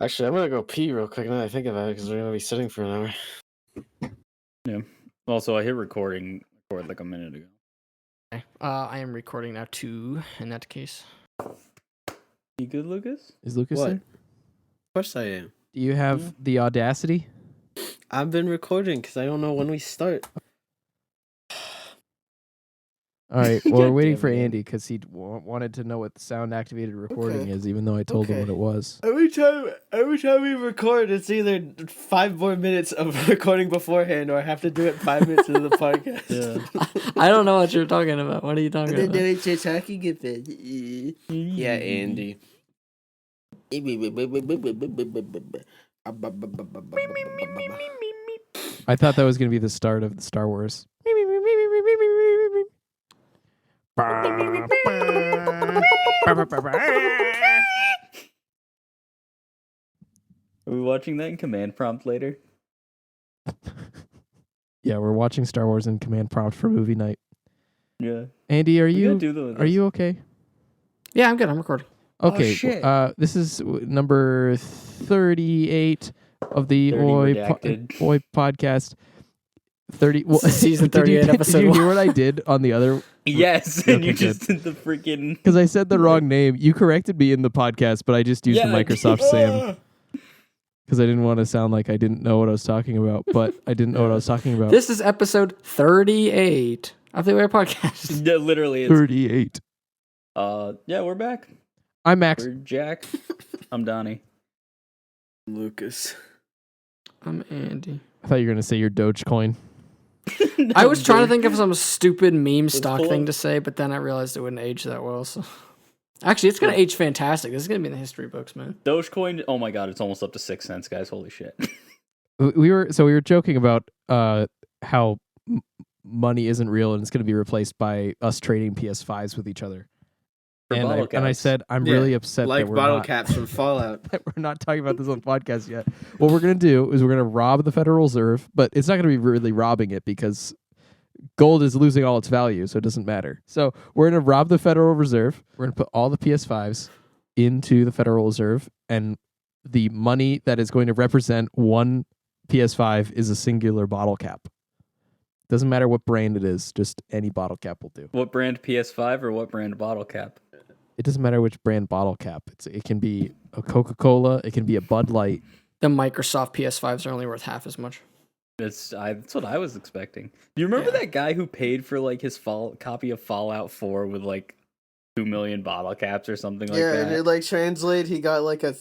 Actually, I'm gonna go pee real quick now that I think about it because we're gonna be sitting for an hour. Yeah. Also, I hit record like a minute ago. Okay. I am recording now too, in that case. You good, Lucas? Is Lucas What? there? Of course I am. Do you have the audacity? I've been recording because I don't know when we start. All right. Well, we're God waiting damn for it. Andy because he wanted to know what the sound-activated recording is, even though I told him Okay. what it was. Every time we record, it's either 5 more minutes of recording beforehand, or I have to do it 5 minutes into the podcast. Yeah. I don't know what you're talking about. What are you talking And about? then it's talking about. Yeah, Andy. I thought that was going to be the start of the Star Wars. Are we watching that in command prompt later? Yeah, we're watching Star Wars in command prompt for movie night. Yeah. Andy, are We gotta you do them with are this. you okay? Yeah, I'm good. I'm recording. Okay. shit. This is number 38 of the 30 redacted. Oi podcast. 30 well, Season did you- 38, episode Did you hear 1. what I did on the other? Yes, Okay, and you good. just did the freaking. Because I said the wrong name. You corrected me in the podcast, but I just used the Microsoft Sam because I didn't want to sound like I didn't know what I was talking about. But I didn't know what I was talking about. This is episode 38 of the Aware Podcast. Yeah, literally. It's, 38. yeah, we're back. I'm Max. We're Jack. I'm Donnie. Lucas. I'm Andy. I thought you were gonna say your Dogecoin. I was trying to think of some stupid meme stock pull thing up. to say, but then I realized it wouldn't age that well. So, actually, it's gonna age fantastic. This is gonna be in the history books, man. Dogecoin. Oh my god, it's almost up to 6 cents, guys. Holy shit. We were joking about how money isn't real and it's gonna be replaced by us trading PS5s with each other. For And bottle I caps. said I'm really upset Like that we're bottle not. caps from Fallout. That we're not talking about this on the podcast yet. What we're going to do is we're going to rob the Federal Reserve, but it's not going to be really robbing it because gold is losing all its value, so it doesn't matter. So we're going to rob the Federal Reserve. We're going to put all the PS5s into the Federal Reserve, and the money that is going to represent one PS5 is a singular bottle cap. Doesn't matter what brand it is, just any bottle cap will do. What brand PS5 or what brand bottle cap? It doesn't matter which brand bottle cap. It can be a Coca-Cola, it can be a Bud Light. The Microsoft PS5s are only worth half as much. That's what I was expecting. Do you remember that guy who paid for like his copy of Fallout 4 with like 2 million bottle caps or something like Yeah, that? and it like translate, he got like a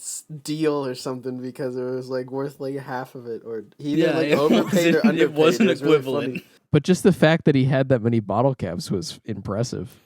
deal or something because it was like worth like half of it, or he didn't like it overpaid or wasn't- underpaid. It wasn't was really equivalent. funny. But just the fact that he had that many bottle caps was impressive.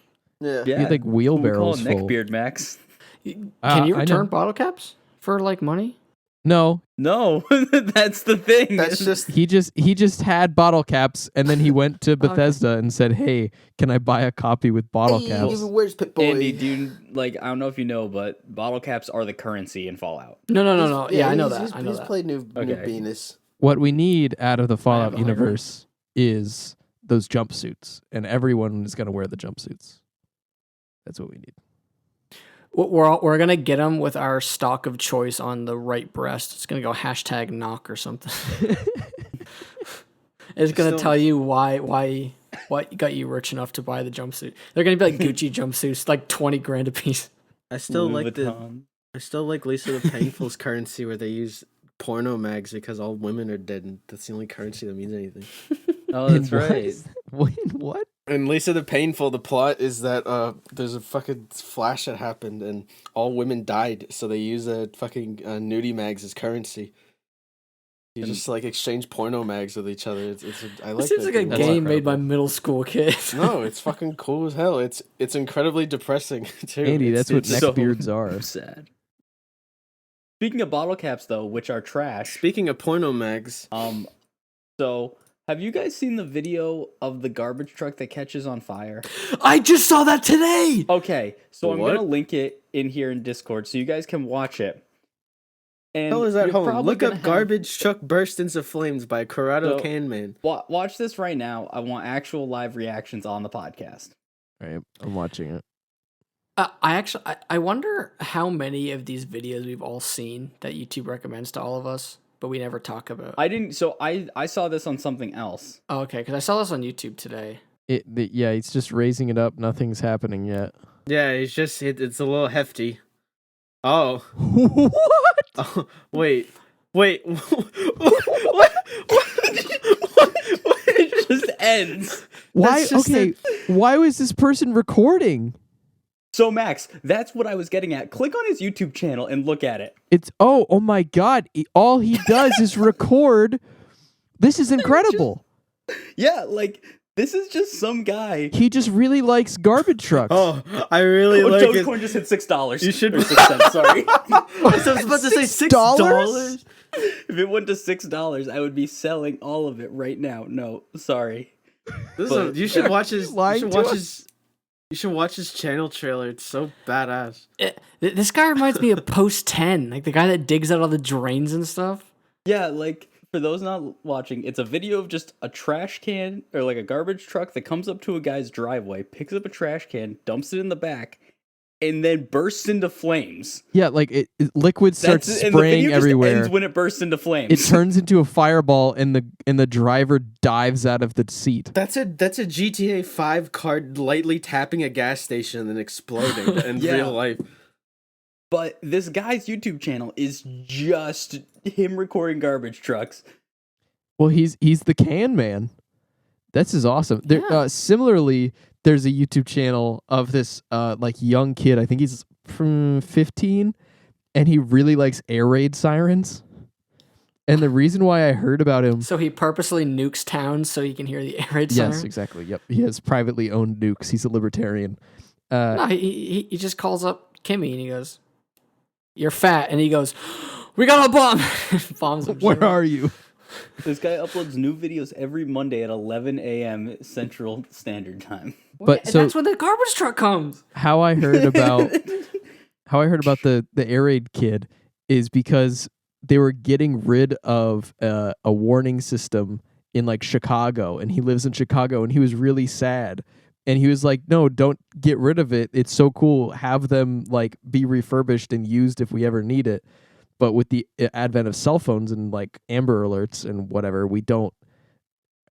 Yeah. He had like we call wheelbarrows it full. neckbeard, Max. Can you I know. return bottle caps for like money? No, No, that's the thing. That's just he just had bottle caps, and then he went to Bethesda and said, "Hey, can I buy a copy with bottle hey, caps?" where's Pit Boy? Andy, do you, like, I don't know if you know, but bottle caps are the currency in Fallout. No. Yeah, I know he's- that. I know he's that. played New Okay. Venus. What we need out of the Fallout a high road. universe is those jumpsuits, and everyone is going to wear the jumpsuits. That's what we need. We're gonna get them with our stock of choice on the right breast. It's gonna go hashtag knock or something. It's gonna Still- tell you what got you rich enough to buy the jumpsuit. They're gonna be like Gucci jumpsuits, like 20 grand a piece. I still Louis like Vuitton. I still like Lisa the Painful's currency where they use porno mags because all women are dead, and that's the only currency that means anything. Oh, that's What? right. Wait, what? And Lisa the Painful, the plot is that there's a fucking flash that happened and all women died, so they use a fucking nudie mags as currency. You just like exchange porno mags with each other. I like This seems that like a game. game made by middle school kids. No, it's fucking cool as hell. It's incredibly depressing too. Andy, It's- that's what it's- so- neckbeards are. Sad. Speaking of bottle caps, though, which are trash. Speaking of porno mags, So have you guys seen the video of the garbage truck that catches on fire? I just saw that today. Okay, so I'm What? gonna link it in here in Discord so you guys can watch it. And hell is that you're home? probably Look gonna up have- "Garbage Truck Burst into Flames" by Corrado So- Can Man. Watch this right now. I want actual live reactions on the podcast. All right, I'm watching it. I wonder how many of these videos we've all seen that YouTube recommends to all of us, but we never talk about. I didn't. So I saw this on something else. Oh, okay, because I saw this on YouTube today. Yeah, he's just raising it up. Nothing's happening yet. Yeah, it's a little hefty. Oh. What? Oh, wait. What? What? It just ends. Why? That's just Okay. Why was this person recording? So Max, that's what I was getting at. Click on his YouTube channel and look at it. It's oh my God! All he does is record. This is incredible. Yeah, like this is just some guy. He just really likes garbage trucks. Oh, I really Oh, like it. Dogecoin just hit $6. You should- Or 6 cents. Sorry. I was about to say $6. If it went to $6, I would be selling all of it right now. No, sorry. You should watch his. lying to us? You should watch his channel trailer. It's so badass. This guy reminds me of Post 10, like the guy that digs out all the drains and stuff. Yeah, like for those not watching, it's a video of just a trash can or like a garbage truck that comes up to a guy's driveway, picks up a trash can, dumps it in the back, and then bursts into flames. Yeah, like liquid starts And the spraying video everywhere. just ends when it bursts into flames. It turns into a fireball, and the driver dives out of the seat. That's a GTA 5 car lightly tapping a gas station and then exploding in Yeah. real life. But this guy's YouTube channel is just him recording garbage trucks. Well, he's the can man. This is awesome. There, Yeah. Similarly, there's a YouTube channel of this like young kid. I think he's from 15, and he really likes air raid sirens. And the reason why I heard about him, So he purposely nukes towns so he can hear the air raid yes, siren? exactly. Yep, he has privately owned nukes. He's a libertarian. No, he just calls up Kimmy and he goes, "You're fat," and he goes, "We got a bomb." Bombs him. Where are you? This guy uploads new videos every Monday at 11 a.m. Central Standard Time. But And so that's when the garbage truck comes. how I heard about the air raid kid is because they were getting rid of a warning system in like Chicago, and he lives in Chicago, and he was really sad, and he was like, "No, don't get rid of it. It's so cool. Have them like be refurbished and used if we ever need it." But with the advent of cell phones and like Amber Alerts and whatever,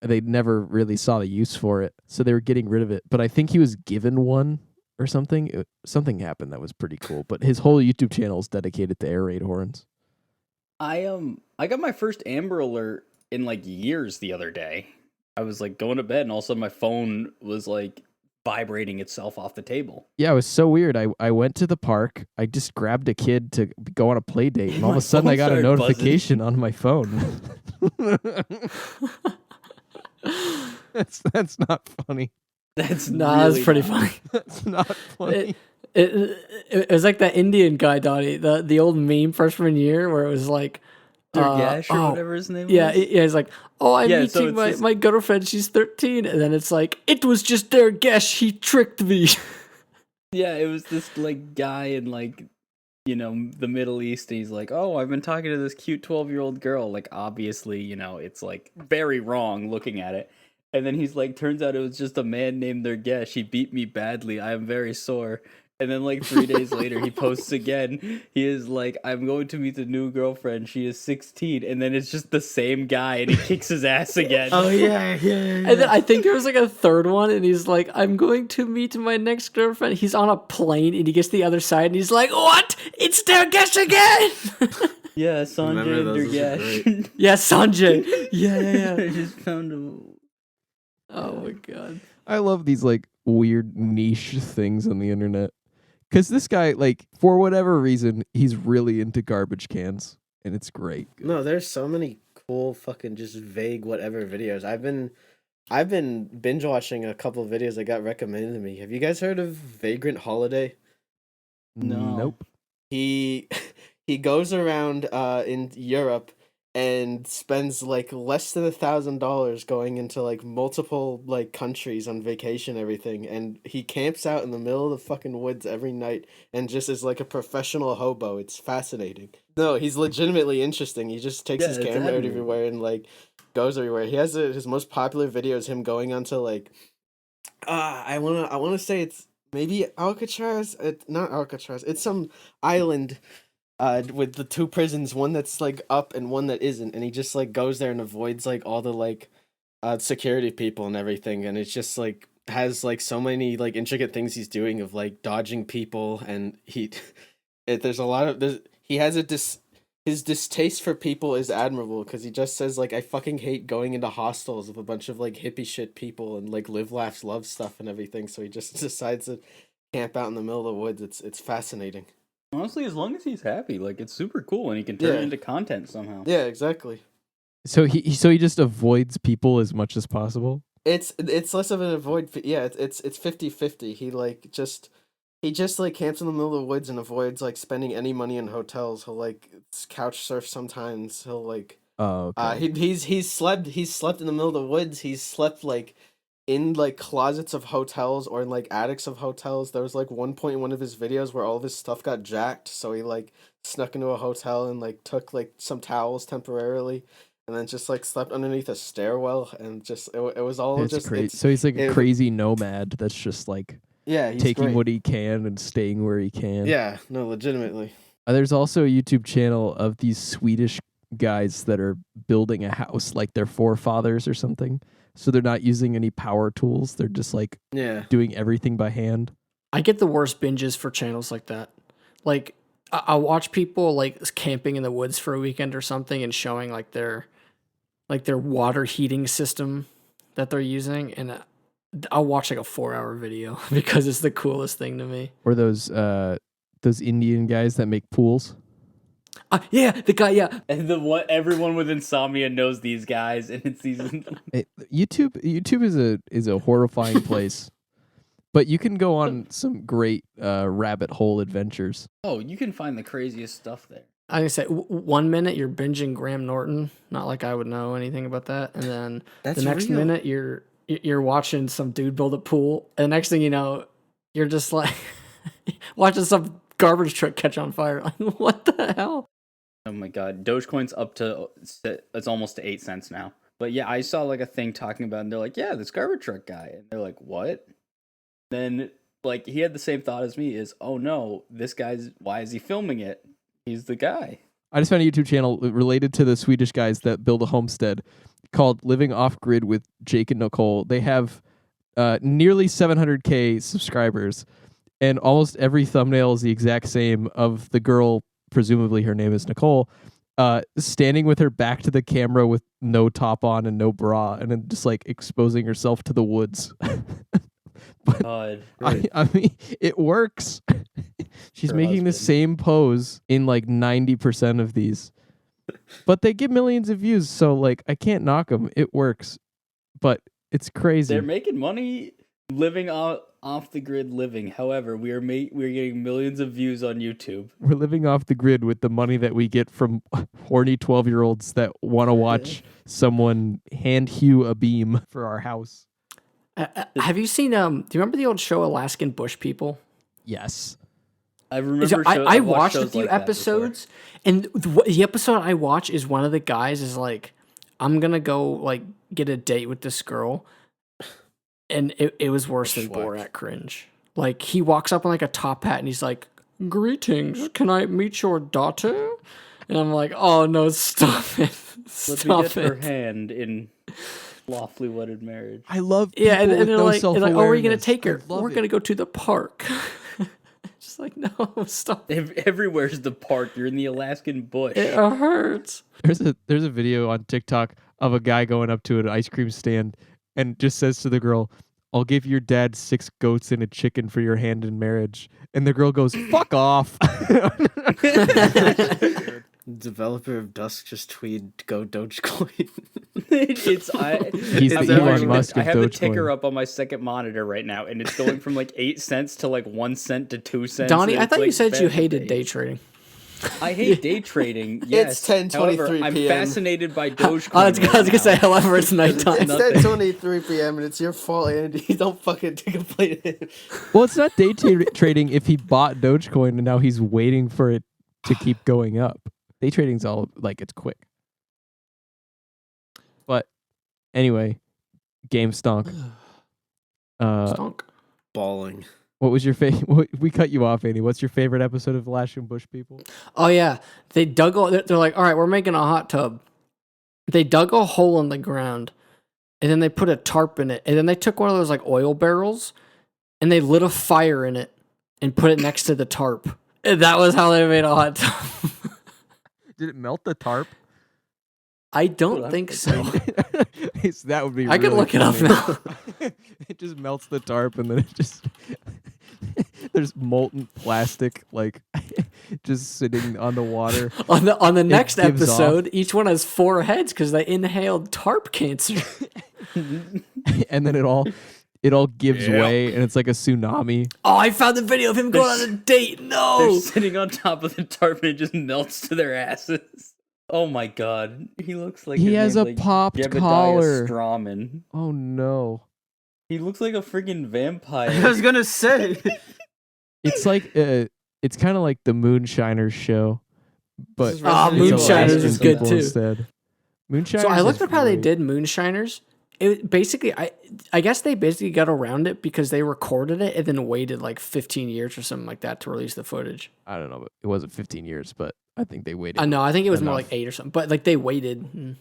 they never really saw the use for it, so they were getting rid of it. But I think he was given one or something. Something happened that was pretty cool. But his whole YouTube channel is dedicated to air raid horns. I got my first Amber Alert in like years the other day. I was like going to bed and all of a sudden my phone was like vibrating itself off the table. Yeah, it was so weird. I went to the park. I just grabbed a kid to go on a play date, and all of My a sudden I phone got a started notification on my phone. That's not funny. That's Nah, that's pretty not. funny. That's not funny. It was like that Indian guy, Donnie, the old meme freshman year where it was like, Durgesh or oh, whatever his name yeah, was. he's like, "Oh, I'm Yeah, so meeting it's my, this- my girlfriend. She's 13," and then it's like, "It was just Durgesh. He tricked me." Yeah, it was this like guy in like, you know, the Middle East. And he's like, "Oh, I've been talking to this cute 12-year-old girl." Like, obviously, you know, it's like very wrong looking at it. And then he's like, "Turns out it was just a man named Durgesh. He beat me badly. I am very sore." And then like 3 days later, he posts again. He is like, "I'm going to meet the new girlfriend. She is 16." And then it's just the same guy, and he kicks his ass again. Oh yeah. And then I think there was like a third one, and he's like, "I'm going to meet my next girlfriend." He's on a plane, and he gets to the other side, and he's like, "What? It's Durgesh again!" Yeah, Sanjay Remember and those, those are Durgesh. Yeah, Sanjay. Yeah. I just found him. Oh my god. I love these like weird niche things on the internet. Because this guy, like, for whatever reason, he's really into garbage cans, and it's great. No, there's so many cool fucking just vague whatever videos. I've been binge watching a couple of videos that got recommended to me. Have you guys heard of Vagrant Holiday? No. Nope. He goes around in Europe and spends like less than $1,000 going into like multiple like countries on vacation and everything, and he camps out in the middle of the fucking woods every night and just is like a professional hobo. It's fascinating. No, he's legitimately interesting. He just takes Yeah, his it's camera admirable. everywhere and like goes everywhere. He has his most popular video is him going onto like I wanna say maybe Alcatraz. Not Alcatraz. It's some island with the two prisons, one that's like up and one that isn't, and he just like goes there and avoids like all the like security people and everything, and it's just like has like so many like intricate things he's doing of like dodging people, and there's a lot of he has his distaste for people is admirable because he just says like I fucking hate going into hostels with a bunch of like hippie shit people and like live laughs love stuff and everything, so he just decides to camp out in the middle of the woods. It's fascinating. Honestly, as long as he's happy, like it's super cool, and he can turn Yeah. it into content somehow. Yeah, exactly. So he just avoids people as much as possible. It's less of an avoid. Yeah, it's 50-50. He just like camps in the middle of the woods and avoids like spending any money in hotels. He'll like couch surf sometimes. He'll like Oh, okay. he's slept in the middle of the woods. He's slept like in like closets of hotels or in like attics of hotels. There was like one point in one of his videos where all of his stuff got jacked, so he like snuck into a hotel and like took like some towels temporarily, and then just like slept underneath a stairwell, and just it was all It's just crazy. So he's like a crazy nomad that's just like yeah, he's taking great. what he can and staying where he can. Yeah, no, legitimately. There's also a YouTube channel of these Swedish guys that are building a house like their forefathers or something. So they're not using any power tools. They're just like doing everything by hand. I get the worst binges for channels like that. Like I'll watch people like camping in the woods for a weekend or something and showing like their water heating system that they're using, and I'll watch like a 4-hour video because it's the coolest thing to me. Or those Indian guys that make pools. Yeah, the guy. Yeah, And everyone with insomnia knows these guys, and it's these. YouTube is a horrifying place, but you can go on some great rabbit hole adventures. Oh, you can find the craziest stuff there. I can say 1 minute you're binging Graham Norton, not like I would know anything about that, and then That's the next real. minute you're watching some dude build a pool, and the next thing you know, you're just like watching some garbage truck catch on fire. Like, what the hell? Oh my god, Dogecoin's up to it's almost to 8 cents now. But yeah, I saw like a thing talking about, and they're like, yeah, this garbage truck guy, and they're like, what? Then like he had the same thought as me: is oh no, this guy's why is he filming it? He's the guy. I just found a YouTube channel related to the Swedish guys that build a homestead called Living Off Grid with Jake and Nicole. They have nearly 700K subscribers, and almost every thumbnail is the exact same of the girl, presumably her name is Nicole, standing with her back to the camera with no top on and no bra, and then just like exposing herself to the woods. But God, I mean, it works. She's making the same pose in like 90% of these, but they get millions of views. So like, I can't knock them. It works, but it's crazy. they're making money living off the grid living. However, we're getting millions of views on YouTube. We're living off the grid with the money that we get from horny 12-year-olds that want to watch someone hand hew a beam for our house. Have you seen? Do you remember the old show Alaskan Bush People? Yes. I remember. I watched a shows few like that episodes, and the episode I watch is one of the guys is like, I'm gonna go like get a date with this girl, and it was worse than Borat cringe. Like he walks up in like a top hat and he's like, "Greetings, can I meet your daughter?" And I'm like, "Oh no, stop it, Let me get stop her it." hand in lawfully wedded marriage. I love people Yeah, and with they're no like, "Oh, where are you gonna self-awareness. take her? I love We're it. gonna go to the park." Just like, no, stop. Everywhere's the park. You're in the Alaskan bush. It hurts. There's a video on TikTok of a guy going up to an ice cream stand and just says to the girl, "I'll give your dad 6 goats and a chicken for your hand in marriage." And the girl goes, "Fuck off." Developer of Dusk just tweeted go Dogecoin. He's the Elon Musk I of have the Dogecoin. ticker up on my second monitor right now, and it's going from like 8 cents to like 1 cent to 2 cents. Donnie, and I it's, thought you like, said you bad hated days. day trading. I hate day trading. Yes, 10:23 However, I'm p.m. fascinated by Dogecoin. I was gonna say, however, it's nighttime. It's 10:23 p.m. and it's your fault, Andy. Don't fucking complain. Well, it's not day trading if he bought Dogecoin and now he's waiting for it to keep going up. Day trading's all like it's quick. But anyway, game stonk. Stonk. Balling. What was your favorite? We cut you off, Andy. What's your favorite episode of Lashing Bush People? Oh yeah, they dug. They're like, all right, we're making a hot tub. They dug a hole in the ground, and then they put a tarp in it, and then they took one of those like oil barrels, and they lit a fire in it, and put it next to the tarp. And that was how they made a hot tub. Did it melt the tarp? I don't think so. That would be. I could really look it up funny. now. It just melts the tarp, and then it just there's molten plastic like just sitting on the water. On the next gives episode, each one has 4 heads because they inhaled tarp cancer. And then it all gives way, and it's like a tsunami. Oh, I found the video of him going on a date. They're No. sitting on top of the tarp and it just melts to their asses. Oh my god. He looks like He his has a name's, like, popped Jebediah collar. Strawman. Oh no! He looks like a freaking vampire. I was gonna say. It's like it's kind of like the Moonshiners show, but This is Resident Evil. Moonshiners is good people too. Instead. Moonshiners. So I looked is up how they great. did Moonshiners. It basically, I guess they basically got around it because they recorded it and then waited like 15 years or something like that to release the footage. I don't know, but it wasn't 15 years, but I think they waited. I know, I think it was more enough. like 8 or something, but like they waited.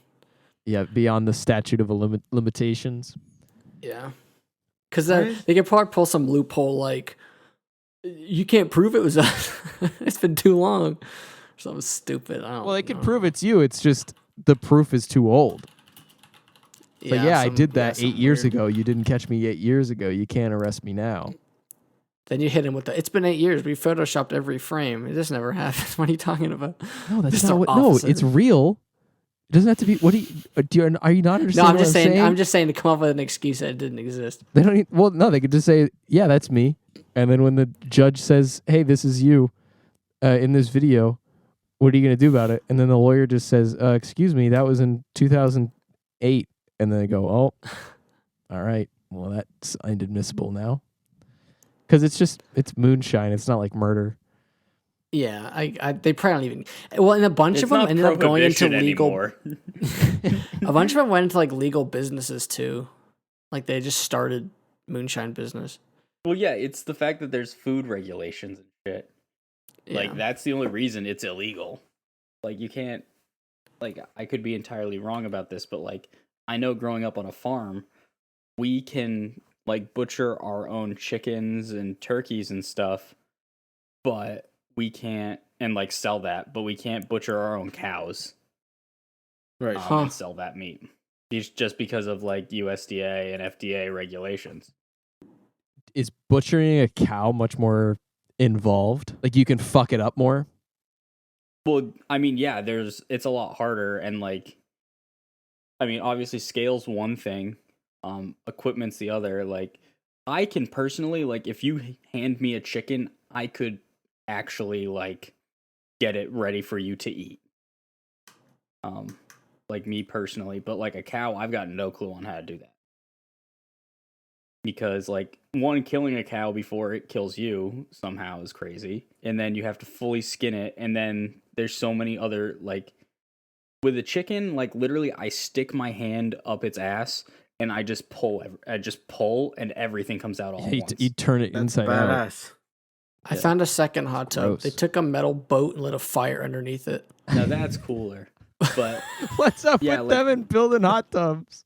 Yeah, beyond the statute of limitations. Yeah. Because they could probably pull some loophole like, you can't prove it was us. It's been too long. Something stupid. I don't Well, they could know. prove it's you. It's just the proof is too old. But yeah, I did that 8 something years weird. ago. You didn't catch me 8 years ago. You can't arrest me now. Then you hit him with the, it's been 8 years. We photoshopped every frame. This never happened. What are you talking about? No, that's Just not the what. No, opposite. it's real. It doesn't have to be. What do you? Are you not No, understanding? I'm just what saying, I'm just saying to come up with an excuse that it didn't exist. They don't. Well, no, they could just say, "Yeah, that's me." And then when the judge says, "Hey, this is you," in this video, what are you gonna do about it? And then the lawyer just says, "Excuse me, that was in 2008." And then they go, "Oh, all right. Well, that's inadmissible now." Because it's moonshine. It's not like murder. Yeah, they probably don't even. Well, and a bunch It's of them not ended up going into prohibition legal. anymore. A bunch of them went into like legal businesses too. Like they just started moonshine business. Well, yeah, it's the fact that there's food regulations and shit. Yeah. Like, that's the only reason it's illegal. Like, you can't... Like, I could be entirely wrong about this, but, like, I know growing up on a farm, we can, like, butcher our own chickens and turkeys and stuff, but we can't... And, like, sell that, but we can't butcher our own cows. Right. And sell that meat. Just because of, like, USDA and FDA regulations. Is butchering a cow much more involved? Like you can fuck it up more? Well, I mean, yeah, it's a lot harder, and like, I mean, obviously scale's one thing, equipment's the other. Like, I can personally, like, if you hand me a chicken, I could actually like get it ready for you to eat. Like me personally, but like a cow, I've got no clue on how to do that. Because, like, one, killing a cow before it kills you somehow is crazy. And then you have to fully skin it. And then there's so many other, like, with a chicken, like, literally, I stick my hand up its ass and I just pull. And everything comes out all at once. You turn it That's inside out. badass. I found a second hot tub. Gross. They took a metal boat and lit a fire underneath it. Now, that's cooler. But, What's up Yeah, with like- them and building hot tubs?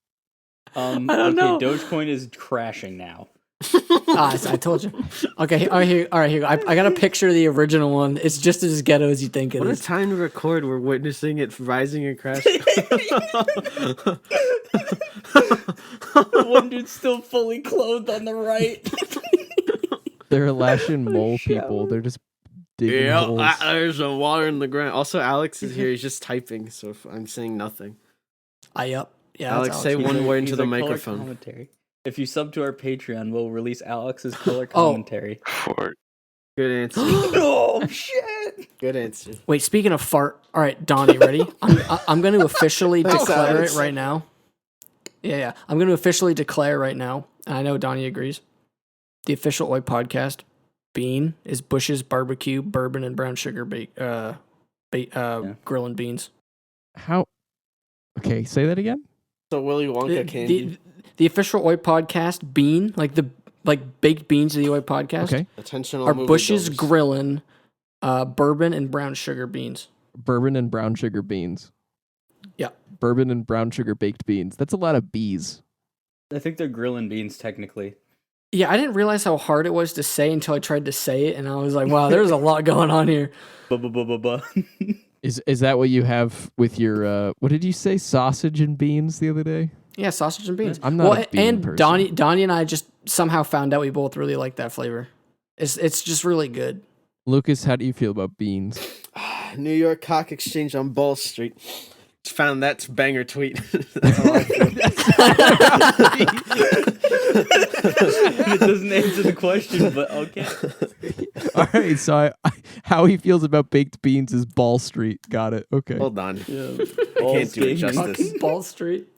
I don't know. Dogecoin is crashing now. I told you. Okay, all right, here you go. I got a picture of the original one. It's just as ghetto as you think it What a is. time to record. We're witnessing it rising and crashing. The one dude's still fully clothed on the right. They're lashing mole people. They're just digging Yeah, holes. there's a water in the ground. Also, Alex is here. He's just typing, so if I'm saying nothing. Yeah, Alex, that's say Alex. one word into He's the a color microphone. commentary. If you sub to our Patreon, we'll release Alex's color Oh. commentary. Good answer. Oh shit! Good answer. Wait, speaking of fart, all right, Donnie, ready? I'm going to officially Thanks, declare Alex. it right now. Yeah. I'm going to officially declare right now, and I know Donnie agrees. The official Oi podcast bean is Bush's barbecue, bourbon, and brown sugar grilling beans. How? Okay, say that again. So Willy Wonka candy. The official Oi podcast bean, like like baked beans of the OI podcast, Okay. Attention, are movie Bush's goers. Grillin, bourbon and brown sugar beans. Bourbon and brown sugar beans. Yeah. Bourbon and brown sugar baked beans. That's a lot of bees. I think they're grilling beans technically. Yeah, I didn't realize how hard it was to say until I tried to say it, and I was like, wow, there's a lot going on here. Ba-ba-ba-ba-ba. Is that what you have with your what did you say? Sausage and beans the other day? Yeah, sausage and beans. I'm not a bean and person. Donnie and I just somehow found out we both really like that flavor. It's just really good. Lucas, how do you feel about beans? New York Cock Exchange on Ball Street. Just found that banger tweet. That's how I feel. It doesn't answer the question, but okay. All right, so how he feels about baked beans is Ball Street. Got it. Okay. Hold on. Yeah. I can't do it justice. Fucking Ball Street.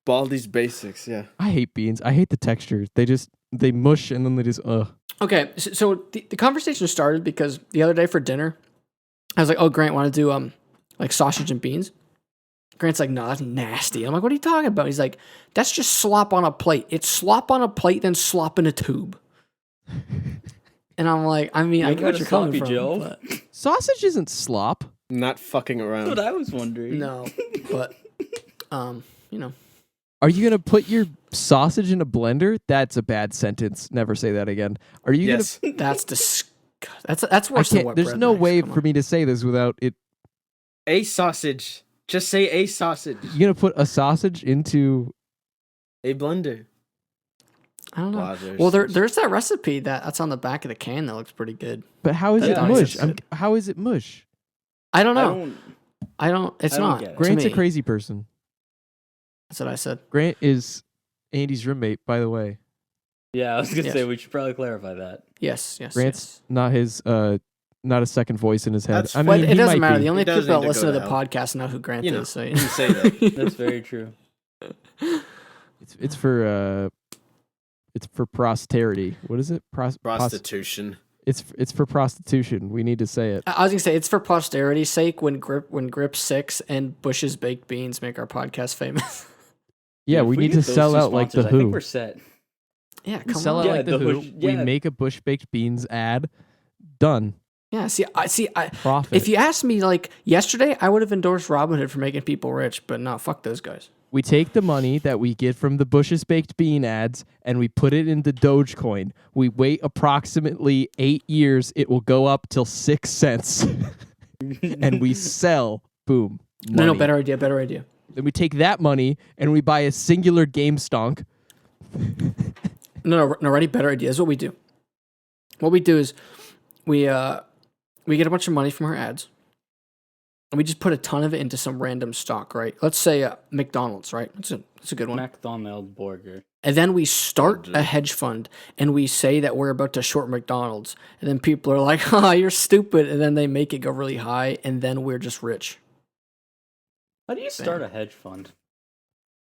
Baldy's Basics, yeah. I hate beans. I hate the texture. They mush and then they just Okay, so the conversation started because the other day for dinner, I was like, "Oh, Grant, want to do like sausage and beans?" Grant's like, "No, that's nasty." I'm like, "What are you talking about?" He's like, "That's just slop on a plate. It's slop on a plate, then slop in a tube." And I'm like, I mean, I get what you're coming from. Joe? But sausage isn't slop. Not fucking around. That's what I was wondering. no, but you know, Are you gonna put your sausage in a blender? That's a bad sentence. Never say that again. Are you Yes. that's that's worse than what there's bread no makes. way Come for on. me to say this without it. A sausage. Just say a sausage. You gonna put a sausage into? A blender. I don't know. Blazers. Well, there's that recipe that's on the back of the can that looks pretty good. But how is it Yeah, mush? it's good. How is it mush? I don't I know. It's I don't not. get it. to Grant's a me. crazy person. That's what I said. Grant is Andy's roommate, by the way. Yeah, I was gonna Yes. say we should probably clarify that. Yes. Grant's not his not a second voice in his head. That's I mean, But he it doesn't might matter. be. The only It does people that need to listen go to to the hell. podcast know who Grant You know, is. So you can say that. That's very true. It's for posterity. What is it? Prostitution. It's for prostitution. We need to say it. I was gonna say it's for posterity's sake. When Grip 6 and Bush's baked beans make our podcast famous. Yeah, If we need get to those sell two out like the sponsors, I think Who. we're set. Yeah, We come sell on. out Yeah, like the the Who. Bush- We yeah. make a Bush baked beans ad. Done. Yeah, see, Profit. if you asked me like yesterday, I would have endorsed Robinhood for making people rich, but no, fuck those guys. We take the money that we get from the Bush's baked bean ads and we put it into Dogecoin. We wait approximately 8 years. It will go up till 6 cents. And we sell. Boom. No, Money. better idea. Then we take that money and we buy a singular game stonk. No, ready? Better idea. This is what we do. What we do is we get a bunch of money from our ads, and we just put a ton of it into some random stock, right? Let's say McDonald's, right? That's a good one. McDonald's burger. And then we start a hedge fund, and we say that we're about to short McDonald's, and then people are like, "Oh, you're stupid," and then they make it go really high, and then we're just rich. How do you start a hedge fund?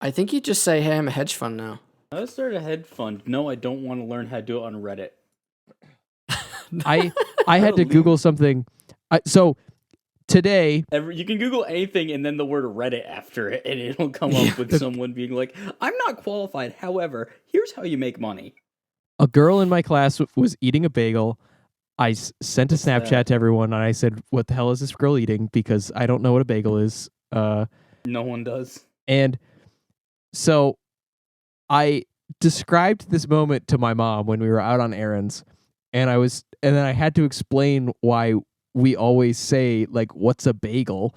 I think you just say, "Hey, I'm a hedge fund now." How do I start a hedge fund? No, I don't want to learn how to do it on Reddit. I had to Google something. So today, You can Google anything and then the word Reddit after it, and it'll come up with someone being like, "I'm not qualified. However, here's how you make money." a girl in my class was eating a bagel. I sent a Snapchat that? to everyone and I said, "What the hell is this girl eating?" Because I don't know what a bagel is. No one does. And so I described this moment to my mom when we were out on errands, and then I had to explain why we always say like, "What's a bagel?"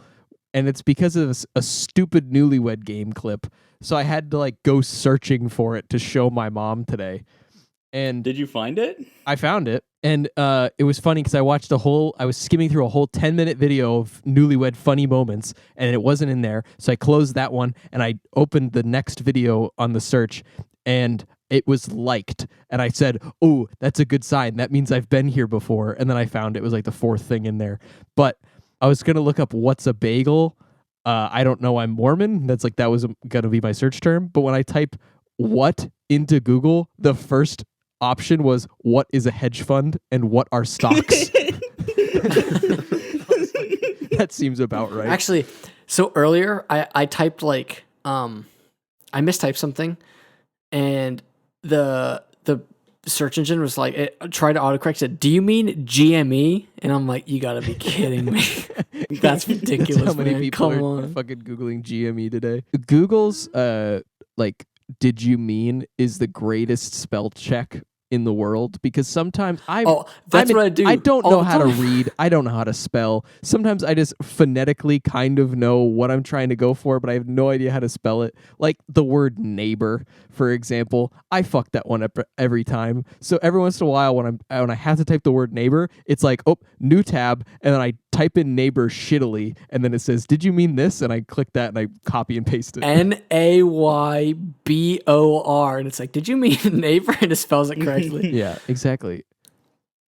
And it's because of a stupid Newlywed Game clip. So I had to like go searching for it to show my mom today. And Did you find it? I found it, and it was funny because I was skimming through a whole 10-minute video of Newlywed funny moments, and it wasn't in there. So I closed that one, and I opened the next video on the search, and it was liked. And I said, "Oh, that's a good sign. That means I've been here before." And then I found it was like the fourth thing in there. But I was going to look up what's a bagel. I don't know. I'm Mormon. That was going to be my search term. But when I type what into Google, the first option was what is a hedge fund and what are stocks. That seems about right. Actually, so earlier I typed like I mistyped something, and the search engine was like, it tried to autocorrect, said, "Do you mean GME?" And I'm like, you gotta be kidding me. That's ridiculous, That's how many man. people Come are on. fucking Googling GME today. Google's like, did you mean is the greatest spell check in the world, because sometimes that's what I do. I don't all know the how to time. read. I don't know how to spell. Sometimes I just phonetically kind of know what I'm trying to go for, but I have no idea how to spell it. Like the word neighbor, for example. I fuck that one up every time. So every once in a while when I have to type the word neighbor, it's like, oh, new tab, and then I type in neighbor shittily, and then it says, "Did you mean this?" And I click that and I copy and paste it. NAYBOR, and it's like, did you mean neighbor? And it spells it correctly. Yeah, exactly.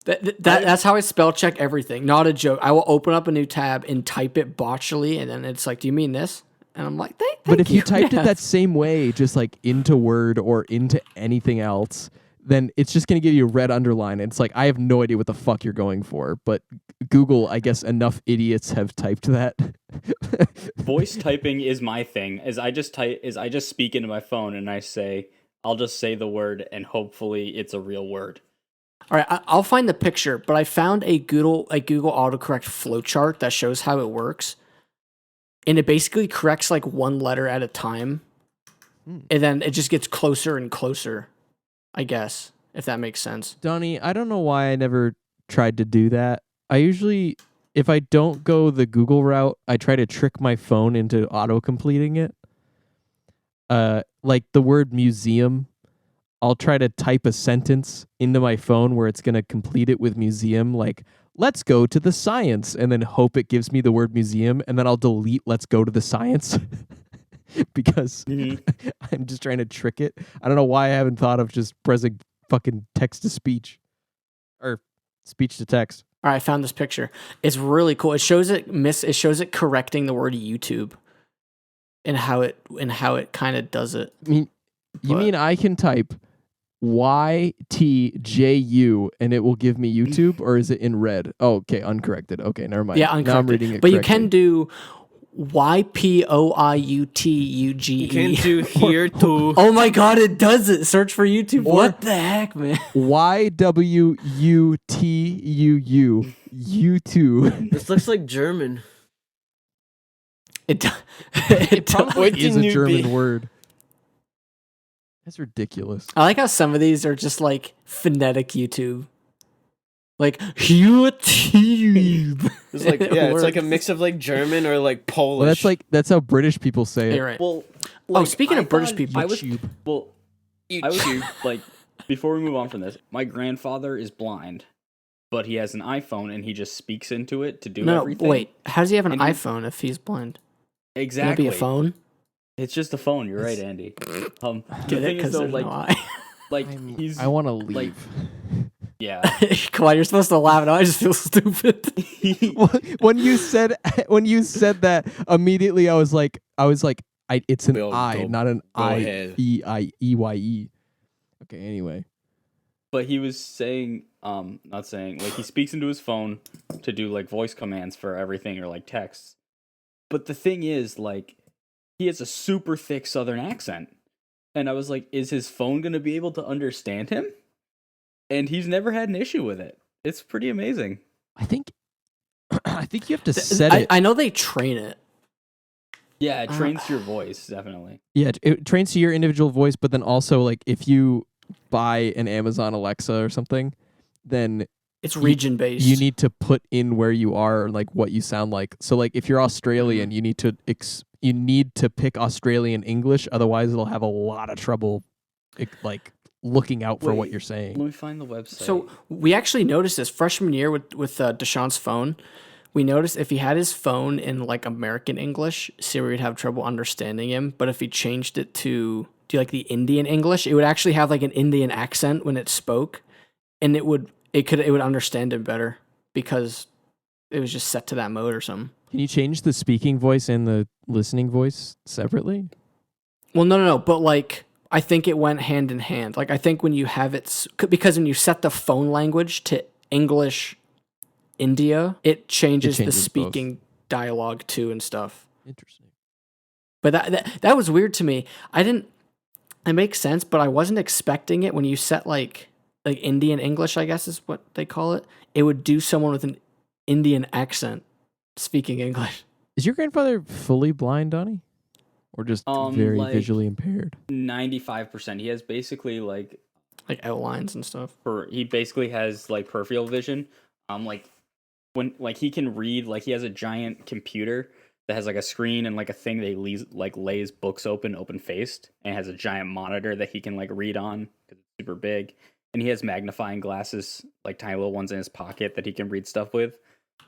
That's how I spell check everything. Not a joke. I will open up a new tab and type it botchly, and then it's like, "Do you mean this?" And I'm like, "Thank But if you typed yeah. it that same way, just like into Word or into anything else, then it's just going to give you a red underline. And it's like, I have no idea what the fuck you're going for. But Google, I guess enough idiots have typed that. Voice typing is my thing. I just speak into my phone and I'll just say the word and hopefully it's a real word. All right, I'll find the picture, but I found a Google autocorrect flowchart that shows how it works, and it basically corrects like one letter at a time, and then it just gets closer and closer, I guess, if that makes sense. Donnie, I don't know why I never tried to do that. I usually, if I don't go the Google route, I try to trick my phone into auto-completing it. Like the word museum, I'll try to type a sentence into my phone where it's going to complete it with museum, like, "Let's go to the science," and then hope it gives me the word museum, and then I'll delete "let's go to the science." Because I'm just trying to trick it. I don't know why I haven't thought of just pressing fucking text to speech or speech to text. All right, I found this picture. It's really cool. It shows it correcting the word YouTube, and how it kind of does it. I mean, you mean I can type YTJU and it will give me YouTube, or is it in red? Oh, okay, uncorrected. Okay, never mind. Yeah, uncorrected. Now I'm reading it but correctly. you can do YPOIUTUGE. You can do here too. Oh my god, it does it. Search for YouTube. What the heck, man? YWUTUU. YouTube. This looks like German. It Probably is a new German be- word. That's ridiculous. I like how some of these are just like phonetic YouTube. Like YouTube. It's like it's like a mix of like German or like Polish. Well, that's how British people say it. You're right. Well, Speaking of British people, I was like, before we move on from this, my grandfather is blind, but he has an iPhone and he just speaks into it to do everything. Wait, how does he have an And iPhone if he's blind? Exactly. Can it be a phone? It's just a phone. You're right, Andy. The Get it? thing is Because though, there's like, no eye. he's I want to leave. like, yeah. Come on, you're supposed to laugh. Now I just feel stupid. when you said that, immediately I was like, it's an I, not an ahead. IEIEYE. Okay, anyway. But he was saying, not saying, like, he speaks into his phone to do like voice commands for everything or like texts. But the thing is, like, he has a super thick Southern accent. And I was like, is his phone going to be able to understand him? And he's never had an issue with it. It's pretty amazing. I think you have to set it. I know they train it. Yeah, it trains your voice, definitely. Yeah, it trains to your individual voice, but then also, like, if you buy an Amazon Alexa or something, then It's region based. you need to put in where you are, like what you sound like. So, like, if you're Australian, you need to pick Australian English, otherwise it'll have a lot of trouble, like, looking out for what you're saying. Let me find the website. So we actually noticed this freshman year with Deshaun's phone. We noticed if he had his phone in like American English, Siri would have trouble understanding him. But if he changed it to like the Indian English, it would actually have like an Indian accent when it spoke, and it would understand him better because it was just set to that mode or something. Can you change the speaking voice and the listening voice separately? Well, no. But like, I think it went hand in hand. Like, I think when you have it, because when you set the phone language to English India, it changes the speaking dialogue too and stuff. Interesting. But that was weird to me. It makes sense, but I wasn't expecting it when you set like like Indian English, I guess is what they call it, it would do someone with an Indian accent speaking English. Is your grandfather fully blind, Donnie? Or just very like, visually impaired? 95%. He has basically like outlines and stuff. He basically has like peripheral vision. Like when like he can read, like he has a giant computer that has like a screen and like a thing that lays books open faced, and has a giant monitor that he can like read on because it's super big. And he has magnifying glasses, like tiny little ones in his pocket that he can read stuff with.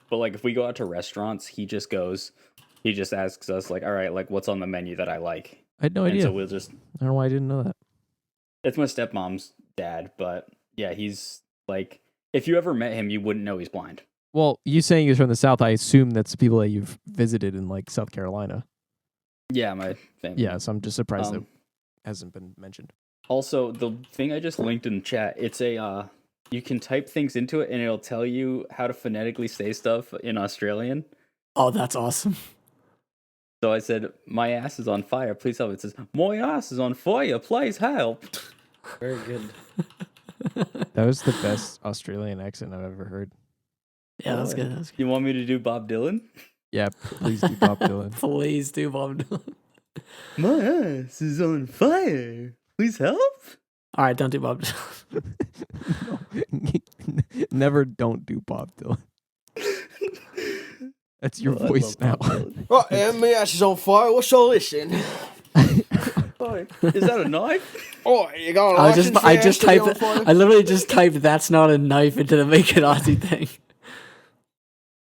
But like if we go out to restaurants, he just asks us like, all right, like what's on the menu that I like. I had no And idea. so we'll just. I don't know why I didn't know that. It's my stepmom's dad, but yeah, he's like, if you ever met him, you wouldn't know he's blind. Well, you saying he's from the South, I assume that's people that you've visited in like South Carolina. Yeah, my family. Yeah, so I'm just surprised that hasn't been mentioned. Also, the thing I just linked in the chat, it's a you can type things into it and it'll tell you how to phonetically say stuff in Australian. Oh, that's awesome. So I said, my ass is on fire, please help. It says, my ass is on fire, please help. Very good. That was the best Australian accent I've ever heard. Yeah, that's good. That's good. You want me to do Bob Dylan? Yeah, please do Bob Dylan. Please do, Bob Dylan. My ass is on fire, please help. All right, don't do Bob Dylan. No. Never don't do Bob Dylan. That's your voice now. Right, and my ass is on fire. What's all this in? Is that a knife? Oh, you got a I license for I your just ass to be typed. on fire? I literally just typed "that's not a knife" into the Make It Aussie thing.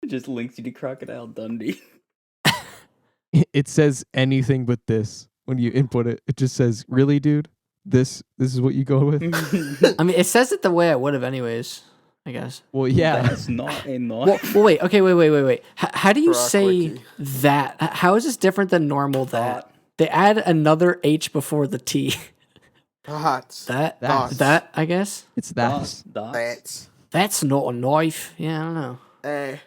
It just links you to Crocodile Dundee. It says anything but this when you input it. It just says, "Really, dude? This is what you go with?" I mean, it says it the way I would have, anyways. I guess. Well, yeah. That's not a knife. Well, wait. Okay, wait. How do you Croc say wiki. that? How is this different than normal? That they add another H before the T. Dots. That's- That I guess. It's that. That's. That's not a knife. Yeah, I don't know.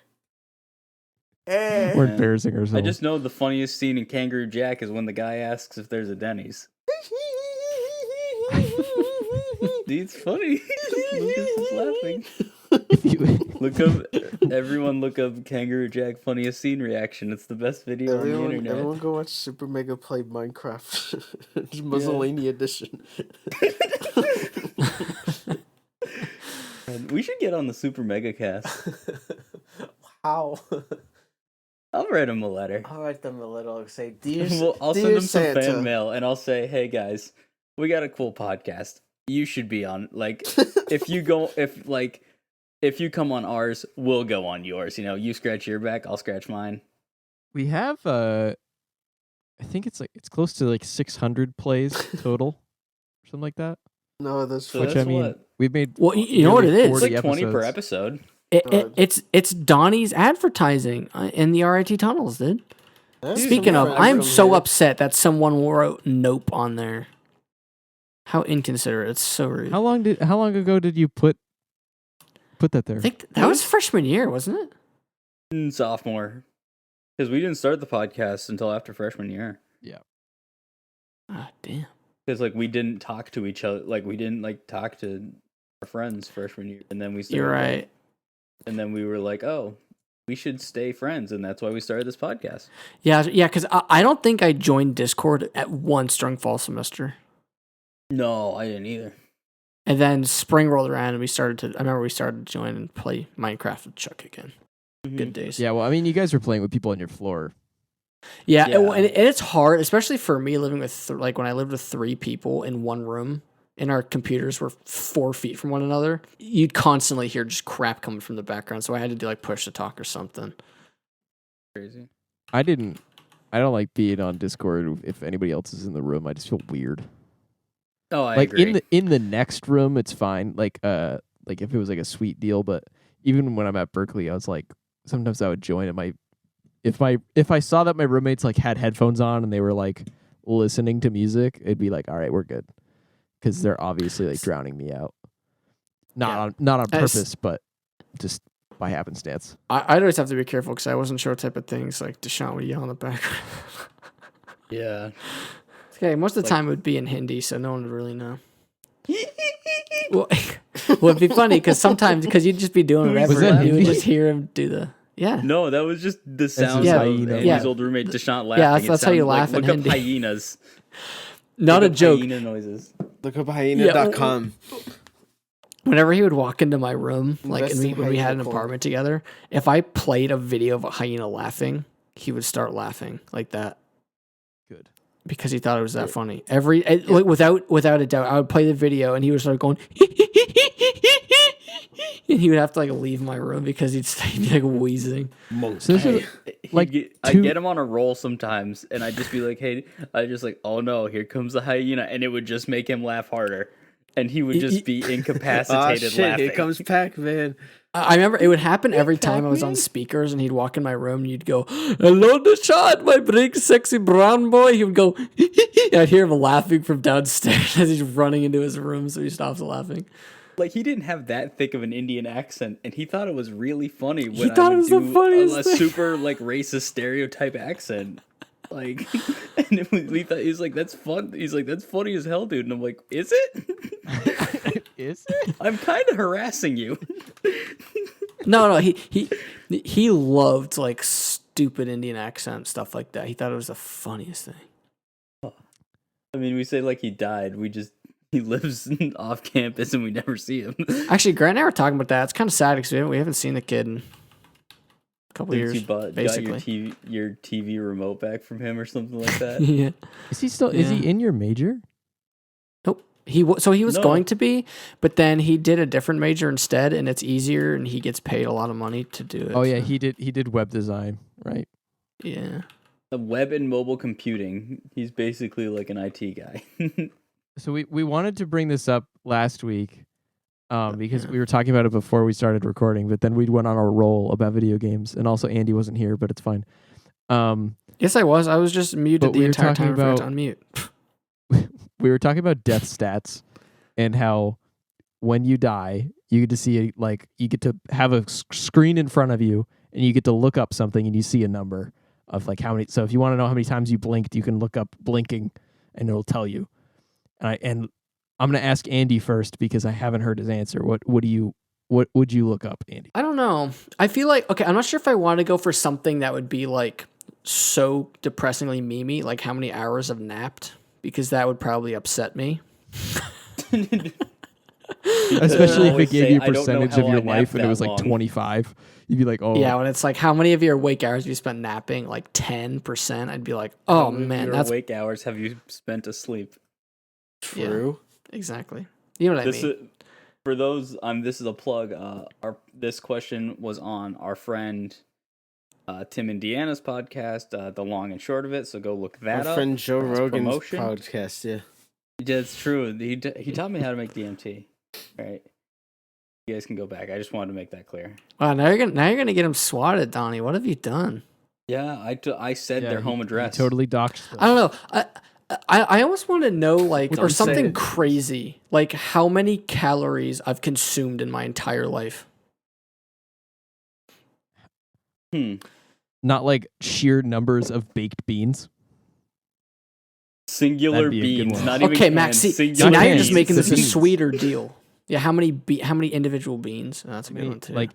We're embarrassing ourselves. I just know the funniest scene in Kangaroo Jack is when the guy asks if there's a Denny's. Dude, it's funny. Lucas is laughing. If you- Everyone look up Kangaroo Jack funniest scene reaction. It's the best video on the internet. Everyone go watch Super Mega Play Minecraft. It's Mussolini edition. We should get on the Super Mega Cast. How? I'll write him a letter. I'll write them a little. Say, dear, I'll send dear him some Santa. fan mail, and I'll say, "Hey guys, we got a cool podcast. You should be on. Like, if you come on ours, we'll go on yours. You know, you scratch your back, I'll scratch mine." we have I think it's close to like 600 plays total, or something like that. No, that's So Which that's I mean, what? we've made. Well, you know what it is? It's 40 like 20 per episodes. episode. It's Donnie's advertising in the RIT tunnels, dude. Yeah, Speaking some of, friends I'm from so here. upset that someone wrote "nope" on there. How inconsiderate! It's so rude. How long ago did you put that there? I think that was freshman year, wasn't it? Sophomore. Because we didn't start the podcast until after freshman year. Ah, damn. Because like we didn't talk to each other, like we didn't like talk to our friends freshman year, and then we started. You're right. And then we were like, oh, we should stay friends, and that's why we started this podcast. Yeah, because I don't think I joined Discord at once during fall semester, No, I didn't either. and then spring rolled around and I remember we started to join and play Minecraft with Chuck again. Good days. Yeah, well, I mean, you guys were playing with people on your floor. Yeah, Yeah. and it's hard, especially for me living with like when I lived with 3 people in one room and our computers were 4 feet from one another. You'd constantly hear just crap coming from the background, so I had to do like push to talk or something. Crazy. I don't like being on Discord if anybody else is in the room. I just feel weird. Oh, I Like agree. in the next room, it's fine. Like if it was like a sweet deal, but even when I'm at Berkeley, I was like, sometimes I would join it. If I saw that my roommates like had headphones on and they were like listening to music, it'd be like, all right, we're good, because they're obviously like drowning me out. Not on purpose, but just by happenstance. I'd always have to be careful because I wasn't sure what type of things like Deshaun would yell in the background. Yeah. Okay, most of the time it would be in Hindi, so no one would really know. Well, Well, it'd be funny because sometimes you'd just be doing Was whatever, that and you would Hindi? just hear him do the No, that was just the sound his of hyena. Andy's Yeah. old roommate Deshant laughing. Yeah, that's It how you sounded laugh in Look up Hindi. hyenas. Not Look a up joke. Hyena noises. Look up hyena.com. Whenever he would walk into my room, like Invest in when we had an hyena porn. apartment together, if I played a video of a hyena laughing, he would start laughing like that Good. because he thought it was that funny. Like, without a doubt, I would play the video and he would start going, and he would have to like leave my room because he'd be like wheezing. So this is like I get him on a roll sometimes, and I'd just be like, "Hey," I just like, "Oh no, here comes the hyena," and it would just make him laugh harder, and he would just be Oh incapacitated shit! laughing. Here comes Pac-Man. I remember it would happen every time I was on speakers and he'd walk in my room and you'd go, "Hello, Deshant, my big sexy brown boy." He would go, and I'd hear him laughing from downstairs as he's running into his room, so he stops laughing. Like he didn't have that thick of an Indian accent, and he thought it was really funny when He thought I it would was the do funniest a thing. super like racist stereotype accent. Like, and we thought he's like, "That's fun." He's like, "That's funny as hell, dude." And I'm like, "Is it?" is it? I'm kind of harassing you. No, he loved like stupid Indian accent stuff like that. He thought it was the funniest thing. I mean, we say like he died. He lives off campus and we never see him. Actually, Grant and I were talking about that. It's kind of sad because we haven't seen the kid in a couple Since years. you got basically, your TV remote back from him or something like that. yeah. Is he still? Is he in your major? Nope. He was No. going to be, but then he did a different major instead, and it's easier, and he gets paid a lot of money to do it. Oh yeah, so, he did web design, right? yeah. The web and mobile computing. He's basically like an IT guy. So we wanted to bring this up last week, because we were talking about it before we started recording, but then we went on a roll about video games, and also Andy wasn't here, but it's fine. Yes, I was. I was just muted But the we were entire talking time. I forgot to about- unmute. We were talking about death stats and how when you die, you get to see you get to have a screen in front of you, and you get to look up something, and you see a number of like how many. So if you want to know how many times you blinked, you can look up blinking, and it'll tell you. And I'm gonna ask Andy first because I haven't heard his answer. What would you look up, Andy? I don't know. I feel like, okay, I'm not sure if I want to go for something that would be like so depressingly memey, like how many hours I've napped, because that would probably upset me. Especially if it always gave say, you a "I don't know percentage how of I your napped life and it that was like long." 25. You'd be like, oh Yeah, when it's like, how many of your awake hours have you spent napping? Like 10%? I'd be like, oh How many of man, your that's awake hours have you spent asleep? Yeah. True. exactly. You know what I This mean? is, for those, this is a plug. This question was on our friend Tim and Deanna's podcast, The Long and Short of It. So go look that Our up. friend Joe That's Rogan's promotion. podcast. Yeah. That's true. He taught me how to make DMT. Right. You guys can go back. I just wanted to make that clear. Wow, now you're gonna get him swatted, Donnie. What have you done? Yeah, I said yeah, their he- home he address. totally doxed them. I don't know. I almost want to know, like, or Don't say something it. crazy, like how many calories I've consumed in my entire life. Not like sheer numbers of baked beans. Singular That'd be a good beans, one. not even Okay, canned, Max. See, singular now you're beans. just making this a Beans. sweeter deal. Yeah, how many individual beans? Oh, that's a good one too. Like,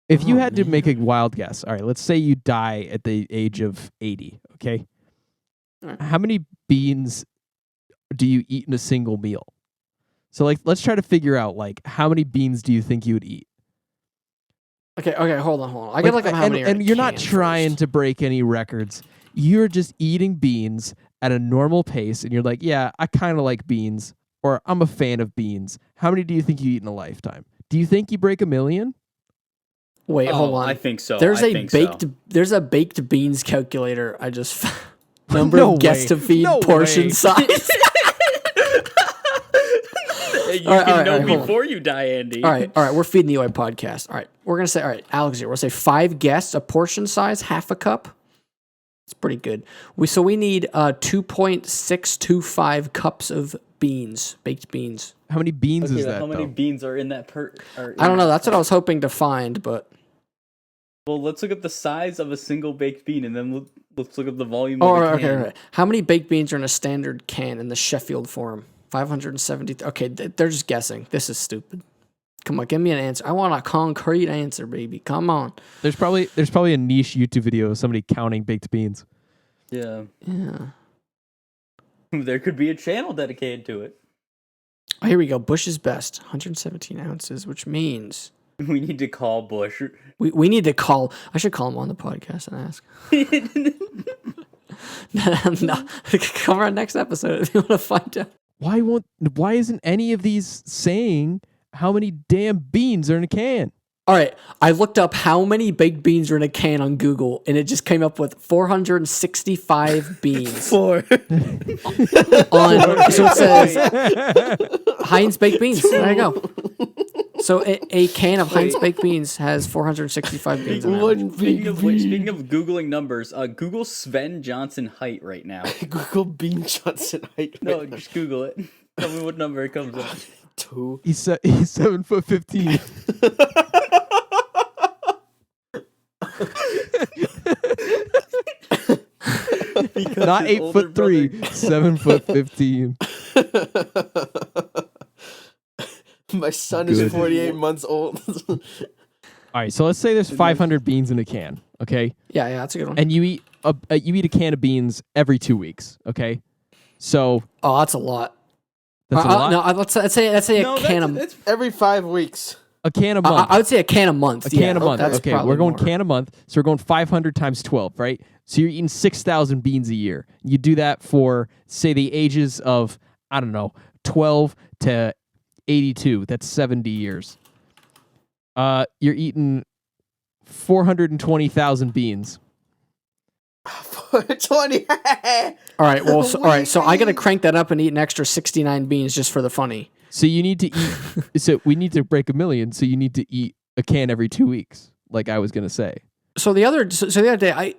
if you Oh, had to make a man. wild guess, all right, let's say you die at the age of 80, okay? All right. How many beans do you eat in a single meal? So, like, let's try to figure out, like, how many beans do you think you would eat? Okay, hold on. I gotta look up how many. are in And a you're not can trying first. to break any records. You're just eating beans at a normal pace, and you're like, yeah, I kind of like beans, or I'm a fan of beans. How many do you think you eat in a lifetime? Do you think you break 1 million? Wait, hold Oh, on. I think so. There's I a think baked so. there's a baked beans calculator. I just found. Number No of guests way. to feed, No portion way. size. You All right, can all know right, hold on. before you die, Andy. all right, we're feeding the OI podcast. All right, we're gonna say, all right, Alex here. We'll say 5 guests, a portion size, half a cup. It's pretty good. We need 2.625 cups of beans, baked beans. How many beans Okay, is but that, how many though? beans are in that I don't know. That's what I was hoping to find, but Well, let's look up the size of a single baked bean, and then let's look up the volume. oh, of a okay, can. okay. How many baked beans are in a standard can in the Sheffield form? 570. Okay, they're just guessing. This is stupid. Come on, give me an answer. I want a concrete answer, baby. Come on. There's probably a niche YouTube video of somebody counting baked beans. Yeah. Yeah. There could be a channel dedicated to it. Oh, here we go. Bush's best, 117 ounces, which means We need to call Bush. we need to call. I should call him on the podcast and ask. No, cover our next episode if you want to find out. Why isn't any of these saying how many damn beans are in a can? All right, I looked up how many baked beans are in a can on Google, and it just came up with 465 beans. Four. So it says Heinz baked beans. There you go. So a can of Heinz baked beans has 465 beans in it. Speaking of Googling numbers, Google Sven Johnson height right now. Google Bean Johnson height. No, just Google it. Tell me what number it comes up. 2. He's 7'15". Not 8'3", 7'15". My son Good. is 48 months old. All right, so let's say there's 500 beans in a can, okay? Yeah, that's a good one. And you eat a can of beans every 2 weeks, okay? So Oh, that's a lot. that's a lot. No, let's say a can that's Every 5 weeks. A can a month. I would say a can a month. A can a month. That's Okay, probably we're going more. can a month, so we're going 500 times 12, right? So you're eating 6,000 beans a year. You do that for, say, the ages of, I don't know, 12 to 82. That's 70 years. You're eating 420,000 beans. 20. All right, well, so I got to crank that up and eat an extra 69 beans just for the funny. So you need to eat. So we need to break 1 million. So you need to eat a can every 2 weeks, like I was gonna say. So the other day,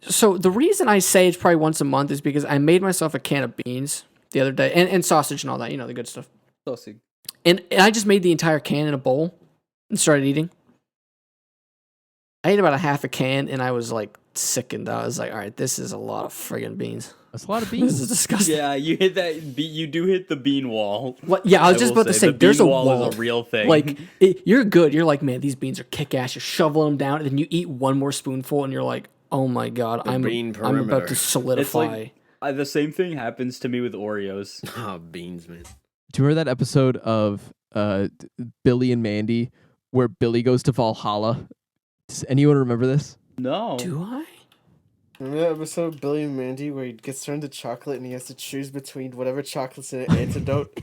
so the reason I say it's probably once a month is because I made myself a can of beans the other day and sausage and all that, the good stuff. sausage. And I just made the entire can in a bowl and started eating. I ate about a half a can and I was like sickened. I was like, all right, this is a lot of friggin' beans. That's a lot of This beans. is disgusting. Yeah, you hit that. You do hit the bean wall. What? Yeah, I was just will about to say, the there's a bean wall. is a real thing. Like, you're good. You're like, man, these beans are kick ass. You're shoveling them down, and then you eat one more spoonful, and you're like, oh my god, I'm bean about perimeter. to it's solidify. like the same thing happens to me with Oreos. Oh, beans, man. Do you remember that episode of Billy and Mandy where Billy goes to Valhalla? Does anyone remember this? No. Do I? Remember that episode of Billy and Mandy where he gets turned to chocolate and he has to choose between whatever chocolate's in an antidote?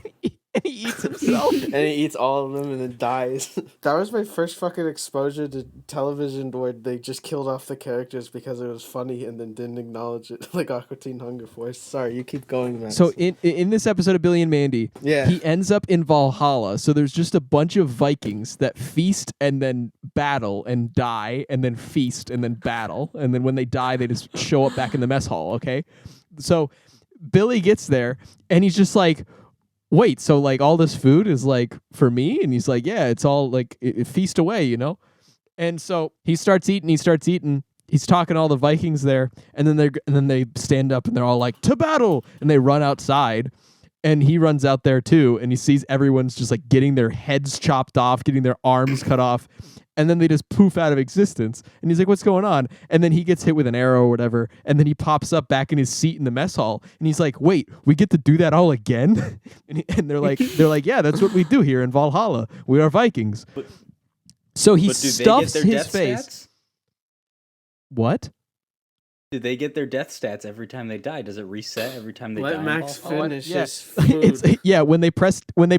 And he eats himself. And he eats all of them and then dies. That was my first fucking exposure to television where they just killed off the characters because it was funny and then didn't acknowledge it. Like Aqua Teen Hunger Force. Sorry, you keep going, Max. So in this episode of Billy and Mandy, Yeah. he ends up in Valhalla. So there's just a bunch of Vikings that feast and then battle and die and then feast and then battle. And then when they die, they just show up back in the mess hall, okay? So Billy gets there and he's just like, wait, so like all this food is like for me? And he's like, yeah, it's all like it feast away, And so he starts eating. He's talking to all the Vikings there, and then they stand up and they're all like, to battle, and they run outside, and he runs out there too, and he sees everyone's just like getting their heads chopped off, getting their arms cut off, and then they just poof out of existence. And he's like, what's going on? And then he gets hit with an arrow or whatever, and then he pops up back in his seat in the mess hall, and he's like, wait, we get to do that all again? and they're like, yeah, that's what we do here in Valhalla. We are Vikings. So he But do they get stuffs their his death face. stats? What? Do they get their death stats every time they die? Does it reset every time they die? Let in Max Valhalla? finish Yeah. his food. It's when they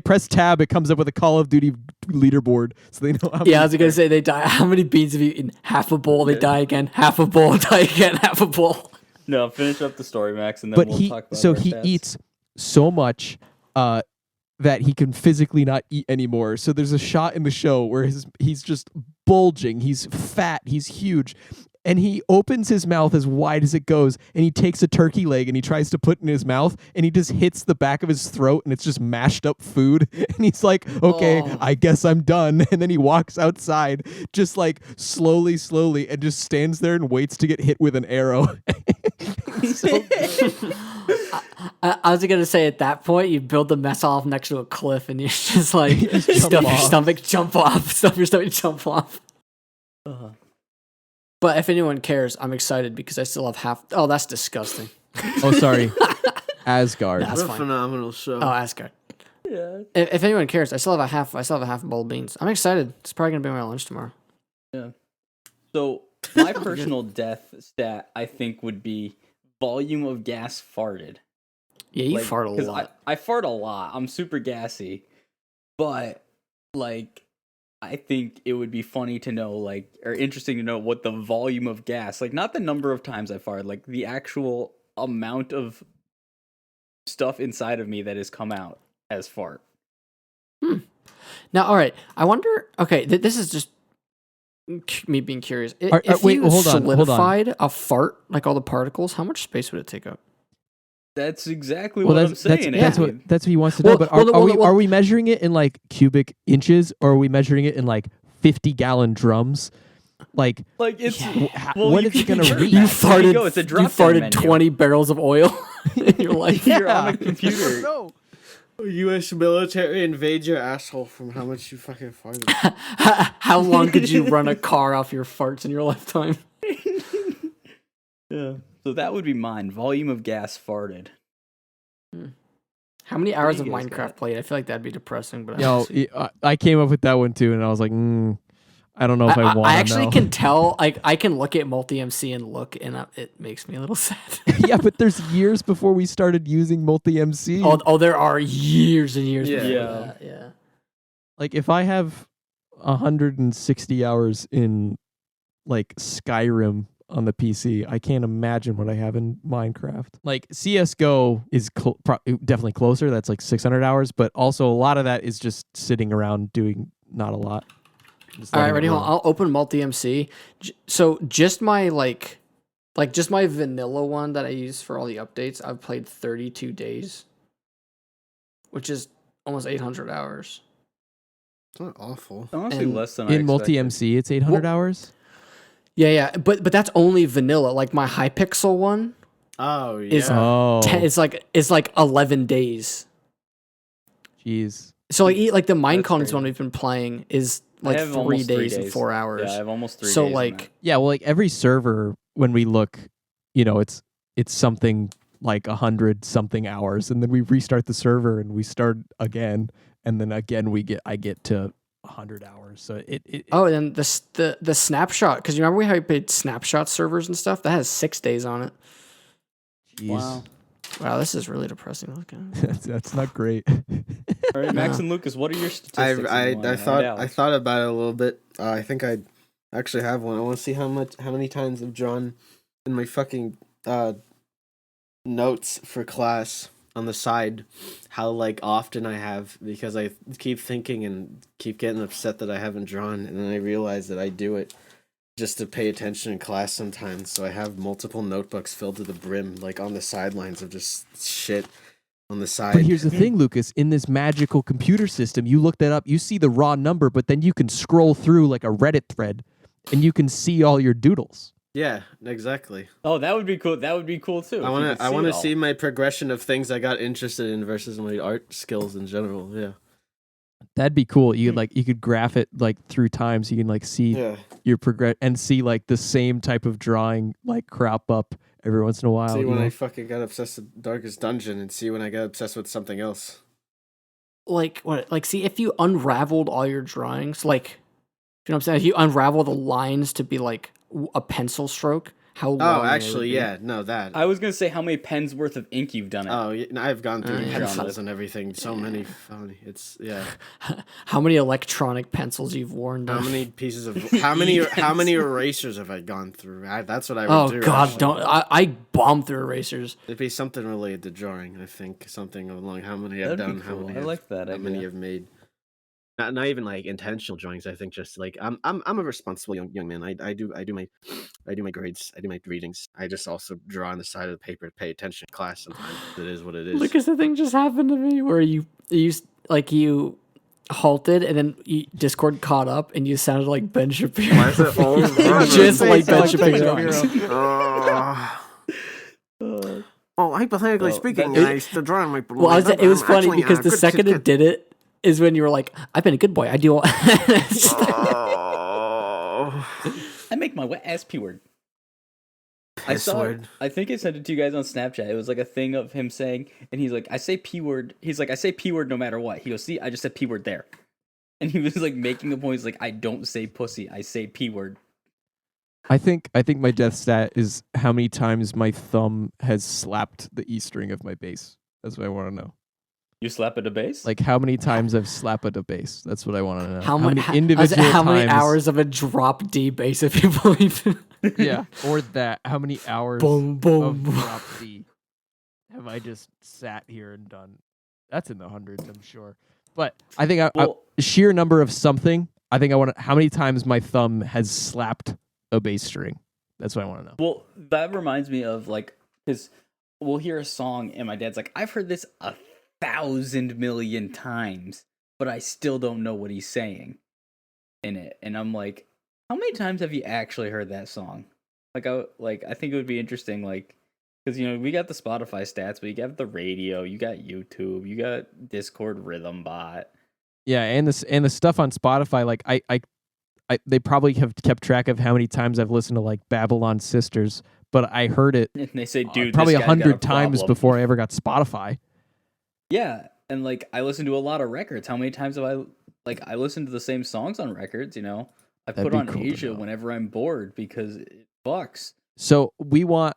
press tab, it comes up with a Call of Duty leaderboard, so they know how. Yeah, I was gonna say they die. How many beans have you eaten? Half a bowl, they die again. Half a bowl, die again. Half a bowl. No, finish up the story, Max, and then But we'll he talk about our stats. eats so much that he can physically not eat anymore. So there's a shot in the show where he's just bulging. He's fat. He's huge. And he opens his mouth as wide as it goes, and he takes a turkey leg and he tries to put it in his mouth, and he just hits the back of his throat, and it's just mashed up food. And he's like, okay, I guess I'm done. And then he walks outside, just like slowly, and just stands there and waits to get hit with an arrow. I was gonna say at that point you build the mess hall next to a cliff and you just like stuff your stomach, jump off, jump off. But if anyone cares, I'm excited because I still have half. Oh, that's disgusting. Oh, sorry. Asgard. That's What a fine. phenomenal show. Oh, Asgard. Yeah. If anyone cares, I still have a half a bowl of beans. I'm excited. It's probably gonna be my lunch tomorrow. Yeah. So my personal death stat, I think, would be volume of gas farted. Yeah, you Like, fart a 'cause lot. I fart a lot. I'm super gassy, but like, I think it would be funny to know, like, or interesting to know what the volume of gas, like, not the number of times I farted, like the actual amount of stuff inside of me that has come out as fart. Now, all right. I wonder. Okay, this is just me being curious. If wait, you hold on. solidified a fart, like all the particles, how much space would it take up? That's exactly Well, what I'm saying. that's Andy. what he wants to know. Well, But well, are we measuring it in like cubic inches, or are we measuring it in like 50-gallon drums? Like it's what is it gonna read? You There farted. you go. It's a You drop-down farted menu. 20 barrels of oil in your life. You're on a computer. No. U.S. military invade your asshole from how much you fucking farted. How long could you run a car off your farts in your lifetime? Yeah. So that would be mine. Volume of gas farted. How many hours do of you guys Minecraft got? played? I feel like that'd be depressing. But Yo, I came up with that one too, and I was like, I don't know if I want to I actually know. can tell. Like I can look at multi-MC and look, and it makes me a little sad. Yeah, but there's years before we started using multi-MC. Oh, there are years and years. Yeah. before Yeah. that, yeah. Like if I have 160 hours in like Skyrim on the PC, I can't imagine what I have in Minecraft. Like CS:GO is definitely closer. That's like 600 hours, but also a lot of that is just sitting around doing not a lot. Just All right, letting it ready? run. I'll open multi-MC. So just my just my vanilla one that I use for all the updates, I've played 32 days, which is almost 800 hours. It's not awful. Honestly, And less than I In expected. multi-MC, it's 800 hours. Yeah, but that's only vanilla. Like my Hypixel one Oh, yeah. is Oh, it's like 11 days. jeez. So like the Minecons crazy. one we've been playing is I like have 3 almost 3 days and days. 4 hours. Yeah, I have almost 3 So days. on like that. Yeah, well, like every server, when we look, it's something like 100 something hours, and then we restart the server and we start again, and then again I get to 100 hours. So it oh, and then the snapshot, because you remember how we played snapshot servers and stuff? That has 6 days on it. jeez. Wow. Wow, this is really depressing looking. that's not great. All right, Max and Lucas, what are your statistics? that you wanna I hand thought out? I thought about it a little bit. I think I actually have one. I want to see how many times I've drawn in my fucking notes for class on the side, how like often I have, because I keep thinking and keep getting upset that I haven't drawn, and then I realize that I do it just to pay attention in class sometimes. So I have multiple notebooks filled to the brim, like on the sidelines of just shit on the side. But here's the thing, Lucas. In this magical computer system, you look that up, you see the raw number, but then you can scroll through like a Reddit thread, and you can see all your doodles. Yeah, exactly. Oh, that would be cool. That would be cool too. I want to see my progression of things I got interested in versus my art skills in general. Yeah. That'd be cool. You could graph it like through time, so you can like see Yeah. your progress and see like the same type of drawing like crop up every once in a while. See you when know? I fucking got obsessed with Darkest Dungeon, and see when I got obsessed with something else. Like what? Like see if you unraveled all your drawings, like you know what I'm saying? If you unravel the lines to be like a pencil stroke, how long? Oh, they would actually, be. yeah, no, that. I was gonna say how many pens worth of ink you've done it. Oh, yeah, I've gone through Yeah. pencils and everything. So many funny. It's yeah. How many electronic pencils you've worn How down? many pieces of how many erasers have I gone through? That's what I would Oh do. God, actually. don't! I bomb through erasers. It'd be something related to drawing. I think something along how many I've That'd be done, how cool. many I like that how many idea. I've made. Not even like intentional drawings. I think just like I'm a responsible young man. I do my grades. I do my readings. I just also draw on the side of the paper to pay attention in class. Sometimes it is what it is. Because the thing just happened to me where you halted and then Discord caught up and you sounded like Ben Shapiro. Why is it all Just like Ben Like Ben Shapiro. Shapiro. Oh. hypothetically Well, speaking, that- I stood dry on my. Well, it was funny because the second it did it is when you were like, "I've been a good boy. I do all." Oh. I make my wet ass P-word. I Piss saw it. word. I think I sent it to you guys on Snapchat. It was like a thing of him saying, and he's like, I say P-word. He's like, I say P-word no matter what. He goes, see, I just said P-word there. And he was like making a point. He's like, I don't say pussy. I say P-word. I think my death stat is how many times my thumb has slapped the E string of my bass. That's what I want to know. You slap at a bass? Like how many times I've slapped at a bass. That's what I want to know. How many individual how many times- hours of a drop D bass, if you believe? Yeah, or that. How many hours Boom, boom, of boom. drop D have I just sat here and done? That's in the hundreds, I'm sure. But I think sheer number of something. I think I want to. How many times my thumb has slapped a bass string? That's what I want to know. Well, that reminds me of like, because we'll hear a song and my dad's like, I've heard this 1,000 million times, but I still don't know what he's saying in it. And I'm like, how many times have you actually heard that song? Like, I think it would be interesting, like, because, you know, we got the Spotify stats, but you got the radio, you got YouTube, you got Discord Rhythm Bot. Yeah, and the stuff on Spotify, like I they probably have kept track of how many times I've listened to like Babylon Sisters, but I heard it And they say, dude, probably this guy's got a 100 times problem. before I ever got Spotify. Yeah, and like I listen to a lot of records. How many times have I listen to the same songs on records? You know, I That'd put be on cool to Asia know. whenever I'm bored because it fucks. So we want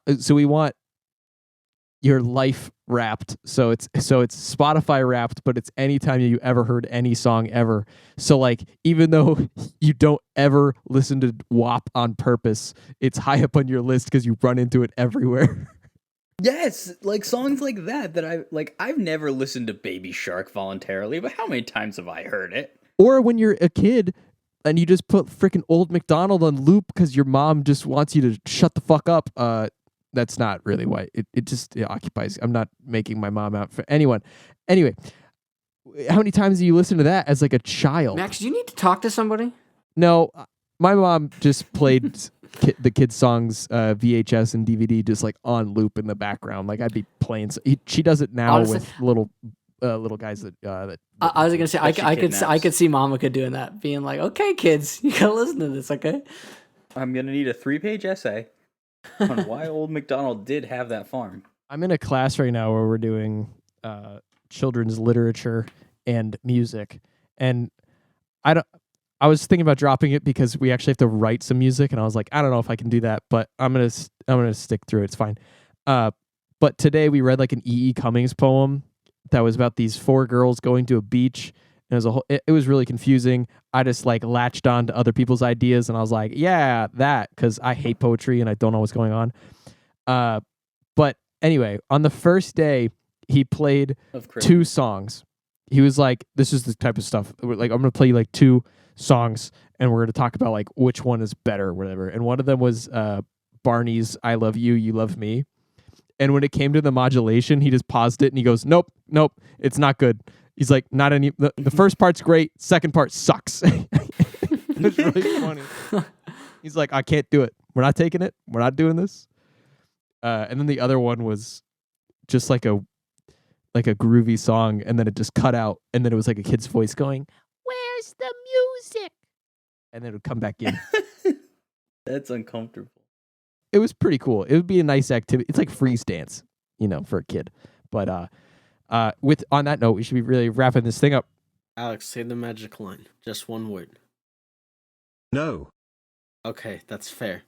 your life wrapped. So it's Spotify wrapped, but it's anytime you ever heard any song ever. So like even though you don't ever listen to WAP on purpose, it's high up on your list because you run into it everywhere. Yes, like songs like that I've never listened to Baby Shark voluntarily, but how many times have I heard it? Or when you're a kid and you just put freaking Old MacDonald on loop because your mom just wants you to shut the fuck up. That's not really why it occupies. I'm not making my mom out for anyone. Anyway, how many times do you listen to that as like a child? Max, do you need to talk to somebody? No, my mom just played the kids' songs, VHS and DVD, just like on loop in the background. Like I'd be playing. She does it now Honestly, with little guys that. I was gonna say That she I could see Monica doing that, being like, "Okay, kids, you gotta listen to this, okay?" I'm gonna need a 3-page essay on why Old MacDonald did have that farm. I'm in a class right now where we're doing children's literature and music, and I was thinking about dropping it because we actually have to write some music, and I was like, I don't know if I can do that, but I'm gonna stick through it. It's fine. But today we read like an E.E. Cummings poem that was about these 4 girls going to a beach. And it was really confusing. I just like latched on to other people's ideas, and I was like, yeah, that, because I hate poetry and I don't know what's going on. But anyway, on the first day, he played 2 songs. He was like, this is the type of stuff. Like, I'm going to play you like 2 songs, and we're going to talk about like which one is better or whatever. And one of them was Barney's I Love You, You Love Me. And when it came to the modulation, he just paused it and he goes, nope, it's not good. He's like, not any. The first part's great. Second part sucks. It was really funny. He's like, I can't do it. We're not taking it. We're not doing this. And then the other one was just like a groovy song, and then it just cut out, and then it was like a kid's voice going, "Where's the music?" And then it would come back in. That's uncomfortable. It was pretty cool. It would be a nice activity. It's like freeze dance, for a kid. But on that note, we should be really wrapping this thing up. Alex, say the magic line. Just one word. No. Okay, that's fair.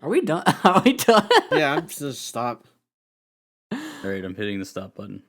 Are we done? Are we done? Yeah, I'm just stop. All right, I'm hitting the stop button.